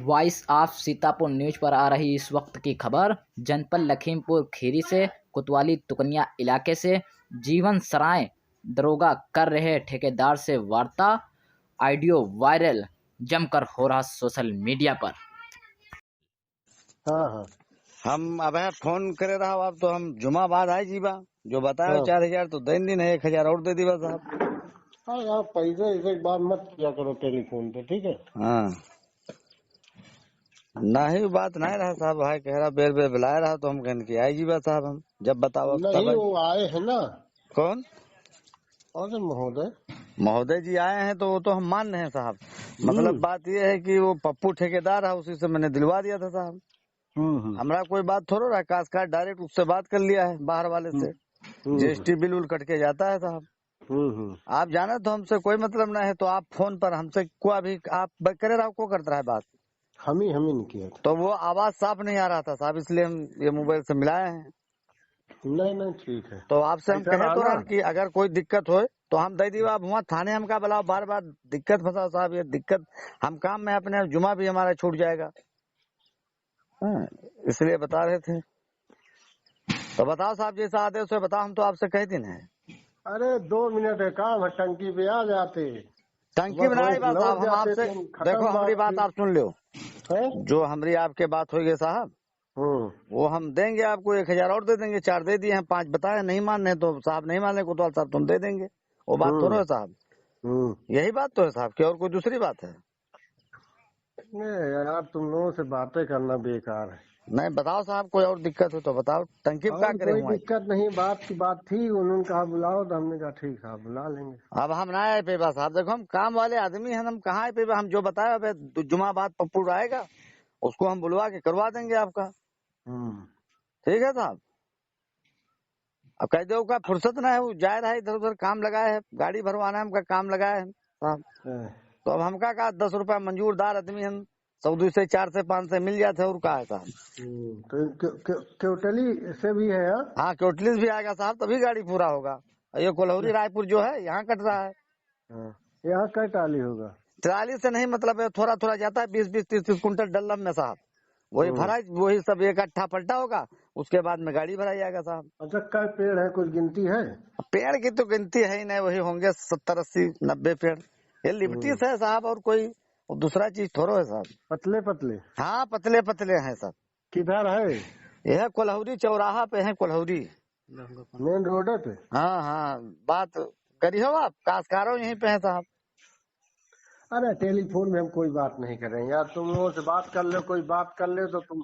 Voice of Sitapur news पर आ रही इस वक्त की खबर। जनपद लखीमपुर खीरी से कोतवाली तुकनिया इलाके से जीवन सराय दरोगा कर रहे ठेकेदार से वार्ता। ऑडियो वायरल जमकर हो रहा सोशल मीडिया पर। हाँ हाँ हम अब फोन करे रहा अब तो हम जुमा बाद आए जीवा जो बताया हाँ 4000 तो दिन दिन है 1000 और दे दीवा साहब। हाँ यार पैसे ऐसे बात मत किया करो टेलीफोन पे, ठीक है। हाँ नहीं बात नहीं रहा साहब, भाई कह रहा बेर बेर बुलाया रहा तो हम कहने की आई जीवा साहब, हम जब बताओ तब नहीं आई। वो आए हैं ना। कौन? और महोदय महोदय जी आए हैं तो वो तो हम मान रहे हैं साहब। मतलब बात ये है कि वो पप्पू ठेकेदार है, उसी से मैंने दिलवा दिया था साहब। हमरा कोई बात थोड़ा रहा, काशकार डायरेक्ट उससे बात कर लिया है बाहर वाले से। जीएसटी बिल उल कट के जाता है साहब। आप जाने तो हमसे कोई मतलब नहीं है, तो आप फोन पर हमसे को अभी आप करे रहा को करता है बात। हम ही नहीं किया था। तो वो आवाज साफ नहीं आ रहा था साहब, इसलिए हम ये मोबाइल से मिलाए हैं। नहीं ठीक है। तो आपसे हम ऐसा कहे तो रहा रहे कि अगर कोई दिक्कत हो तो हम दे दी। आप वहाँ थाने हम का बुलाओ, बार बार दिक्कत फंसाओ साहब, ये दिक्कत हम काम में अपने जुमा भी हमारा छूट जाएगा। इसलिए बता रहे थे। तो बताओ साहब जैसा आदेश है बताओ, हम तो आपसे कह दिन है। अरे 2 मिनट है काम है, टंकी पे आ जाते। टंकी बनाई बात साहब, हम आपसे देखो हमारी बात आप सुन लो। जो हमारी आपके बात होगी साहब वो हम देंगे आपको 1000 और दे देंगे। 4 दे दिए हैं, 5 बताए, नहीं मानने तो साहब नहीं मानने कोतवाल साहब तुम दे देंगे। वो बात थोड़ा है साहब, यही बात तो है साहब की और कोई दूसरी बात है? नहीं यार तुम लोगों से बातें करना बेकार है। नहीं बताओ साहब, कोई और दिक्कत हो तो बताओ। टंकी क्या और करे कोई हुआ? दिक्कत नहीं, बात की बात थी, उन्होंने कहा बुलाओ तो हमने कहा ठीक है बुला लेंगे। अब हम ना आए पेबा साहब, देखो हम काम वाले आदमी हैं, हम कहाँ आए पेबा। हम जो बताया अब जुमा बाद पप्पू आएगा उसको हम बुलवा के करवा देंगे आपका। ठीक है साहब। अब कह दो का फुर्सत ना है, वो जा रहा है इधर उधर, काम लगाए है, गाड़ी भरवाना है हमका, काम लगाए है साहब। तो अब हमका कहा 10 रुपया मंजूरदार आदमी हम 100 से 4 से 5 से मिल जाते और कहा है साहब। तो क्योटली से भी है? हाँ क्योटली भी आएगा साहब, तभी गाड़ी पूरा होगा। ये कोल्हापुरी रायपुर जो है यहाँ कट रहा है। यहाँ कई टाली होगा? ट्राली से नहीं, मतलब थोड़ा थोड़ा जाता है, 20-20 30-30 कुंटल डल्लम में साहब। वही भरा, वही सब इकट्ठा पलटा होगा, उसके बाद में गाड़ी भरा जाएगा साहब। अच्छा कई पेड़ है, कुछ गिनती है? पेड़ की तो गिनती है ही नहीं, वही होंगे 70-80-90 पेड़। ये लिप्टिस है साहब, और कोई दूसरा चीज थोड़ा है साहब। पतले पतले? हाँ पतले पतले हैं सब। किधर है? यह कोल्हापुरी चौराहा पे है, कोल्हापुरी मेन रोड पे। हाँ हाँ बात करी हो आप, काशकारों यहीं पे है साहब। अरे टेलीफोन में हम कोई बात नहीं कर रहे हैं यार, तुम लोगों से बात कर लो, कोई बात कर ले तो तुम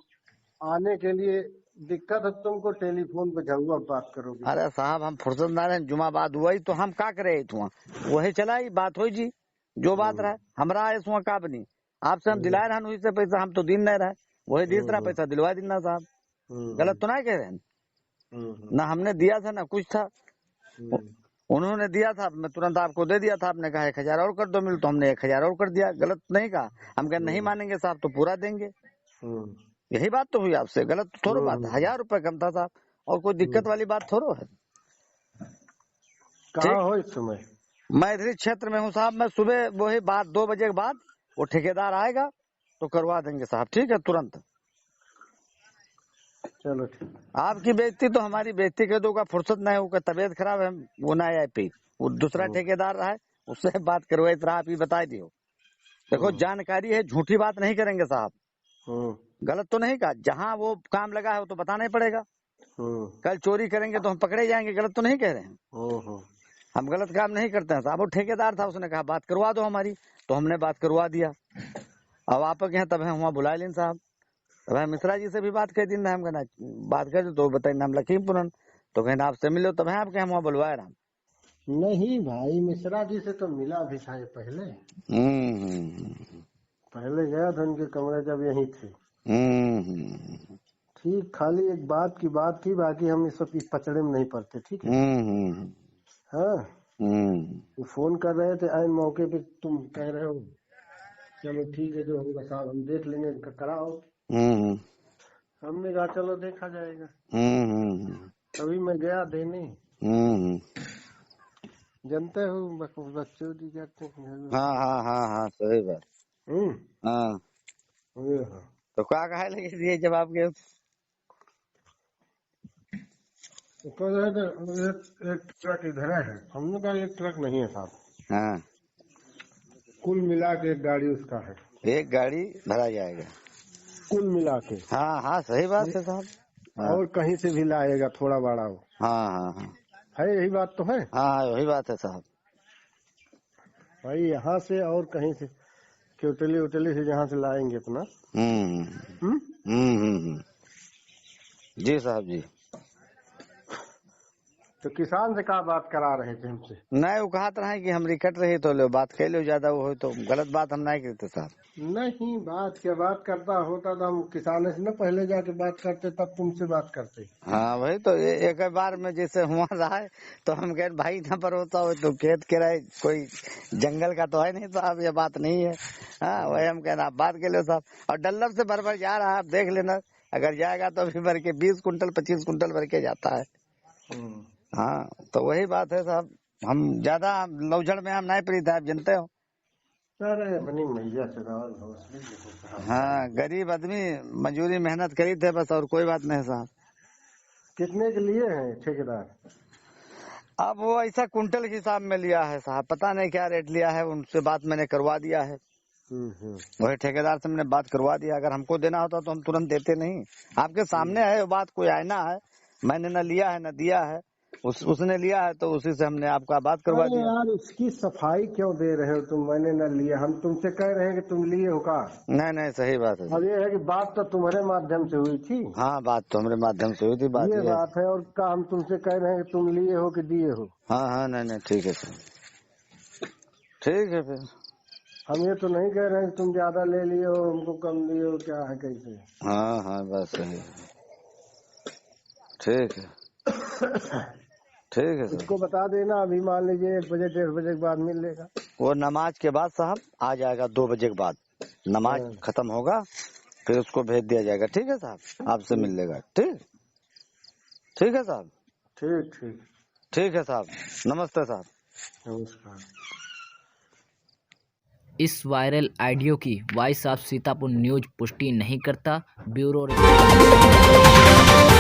आने के लिए दिक्कत है, तुमको टेलीफोन पे जरूर बात करोगे। अरे साहब हम फुर्सत ना रहे, जुमा बाद हुआ ही तो हम का करे थुआ, वही चला ही बात हो जी। जो बात रहा हमरा आए सुहा का बनी, आपसे हम दिलाए रहन वही से पैसा, हम तो दिन नहीं रहे, वही दूसरा पैसा दिलवा देना साहब। गलत तो नहीं कह रहे हैं ना, हमने दिया था ना कुछ था, उन्होंने दिया था, मैं तुरंत आपको दे दिया था, आपने कहा 1000 और कर दो मिल, तो हमने 1000 और कर दिया। गलत नहीं कहा, हम कह नहीं मानेंगे साहब तो पूरा देंगे। यही बात तो हुई आपसे, गलत तो थोड़ा बात है। 1000 रुपए कम था साहब, और कोई दिक्कत वाली बात थोड़ा है। कहाँ हो इस समय? मैं इधर क्षेत्र में हूँ साहब। मैं सुबह वही बात 2 बजे के बाद वो ठेकेदार आएगा तो करवा देंगे साहब, ठीक है तुरंत। चलो ठीक। आपकी बेइज्जती तो हमारी बेइज्जती कर दो का फुर्सत नहीं होगा, तबियत खराब है, वो ना आए पे वो दूसरा ठेकेदार रहा है उससे बात करवाई तरह आप ही बता दियो। देखो जानकारी है, झूठी बात नहीं करेंगे साहब। गलत तो नहीं कहा, जहाँ वो काम लगा है वो तो बताना ही पड़ेगा। कल चोरी करेंगे तो हम पकड़े जाएंगे, गलत तो नहीं कह रहे हैं। हम गलत काम नहीं करते हैं साहब। वो ठेकेदार था, उसने कहा बात करवा दो हमारी, तो हमने बात करवा दिया। अब आप के यहाँ तब है वहाँ बुला लें साहब, तब मिश्रा जी से भी बात कर दिन, हम कहना बात कर तो बताइए नाम लखीमपुर, तो कहना आपसे मिलो, तब है आपके वहाँ बुलवाए रहा। नहीं भाई मिश्रा जी से तो मिला भी था ये पहले। पहले गया था उनके कमरे जब यहीं थे। ठीक, खाली एक बात की बात थी, बाकी हम इस वक्त पचड़े में नहीं पड़ते, ठीक है। हाँ फोन कर रहे थे आए मौके पे, तुम कह रहे हो चलो ठीक है जो होगा साहब हम देख लेंगे, कराओ। हमने कहा चलो देखा जाएगा। अभी मैं गया देने, जानते हो बच्चों दी जाते हैं। हाँ हाँ हाँ हाँ सही बात। हाँ ये हाँ। तो क्या कहा लगे दिए जवाब के? तो कह रहे थे एक ट्रक इधर है, हमने कहा एक ट्रक नहीं है साहब, हाँ, कुल मिला के एक गाड़ी उसका है, एक गाड़ी भरा जाएगा। कुल मिला के। हाँ हाँ, सही बात है साहब। हाँ और कहीं से भी लाएगा थोड़ा बड़ा हो, हाँ हाँ हाँ है यही बात तो है हाँ, वही बात है साहब। भाई, यहाँ से और कहीं से केवटली उटली से जहाँ से लाएंगे अपना। हम्म हम्म? जी साहब जी। तो किसान से क्या बात करा रहे थे हमसे? नहीं, वो कहते रहे कि हम रिकट रही तो लो बात कह लो, ज्यादा वो हो तो गलत बात हम नहीं करते साहब। नहीं, बात क्या, बात करता होता तो हम किसानों से न पहले जाके बात करते, तब तुमसे बात करते। हाँ वही तो, एक बार में जैसे हुआ रहा है तो हम कह भाई न पर होता हो तो खेत के रहे, कोई जंगल का तो है नहीं साहब, ये बात नहीं है। हाँ वही हम कहना, आप बात के लो साहब। और डल्लर से भर जा रहा है, आप देख लेना, अगर जाएगा तो अभी भर के 20 कुंटल 25 कुंटल भर के जाता है। हाँ तो वही बात है साहब, हम ज्यादा लौजड़ में हम नहीं प्रीत है, आप जानते हो। अरे अपनी मैया से रावल। हाँ, गरीब आदमी मजूरी मेहनत करी थे बस, और कोई बात नहीं साहब। कितने के लिए हैं ठेकेदार? अब वो ऐसा कुंटल के हिसाब में लिया है साहब, पता नहीं क्या रेट लिया है, उनसे बात मैंने करवा दिया है। वही ठेकेदार से मैंने बात करवा दिया, अगर हमको देना होता तो हम तुरंत देते नहीं। आपके सामने है वो बात, कोई आईना है, मैंने न लिया है न दिया है, उसने लिया है तो उसी से हमने आपका बात करवा दिया। यार उसकी सफाई क्यों दे रहे हो तुम? मैंने न लिया, हम तुमसे कह रहे हैं कि तुम लिए हो का? नहीं नहीं, सही बात है। अब ये है कि बात तो तुम्हारे माध्यम से हुई थी। हाँ, बात तो हमारे माध्यम से हुई थी, बात ये बात है, और का हम तुमसे कह रहे हैं कि तुम लिए हो कि दिए हो? हाँ हाँ, नहीं नहीं, ठीक है सर, ठीक है फिर। हम ये तो नहीं कह रहे हैं कि तुम ज्यादा ले लिए हो हमको कम दिए हो, क्या है कैसे? हाँ हाँ, बस सही है, ठीक है ठीक है सर। इसको बता देना, अभी मान लीजिए 1 बजे 1:30 बजे के बाद मिल लेगा। वो नमाज के बाद साहब आ जाएगा, 2 बजे के बाद नमाज खत्म होगा, फिर उसको भेज दिया जाएगा। ठीक है साहब, आपसे मिल लेगा। ठीक, ठीक है साहब। ठीक ठीक ठीक है साहब, नमस्ते साहब। नमस्कार। इस वायरल ऑडियो की वॉइस ऑफ सीतापुर न्यूज पुष्टि नहीं करता। Bureau report.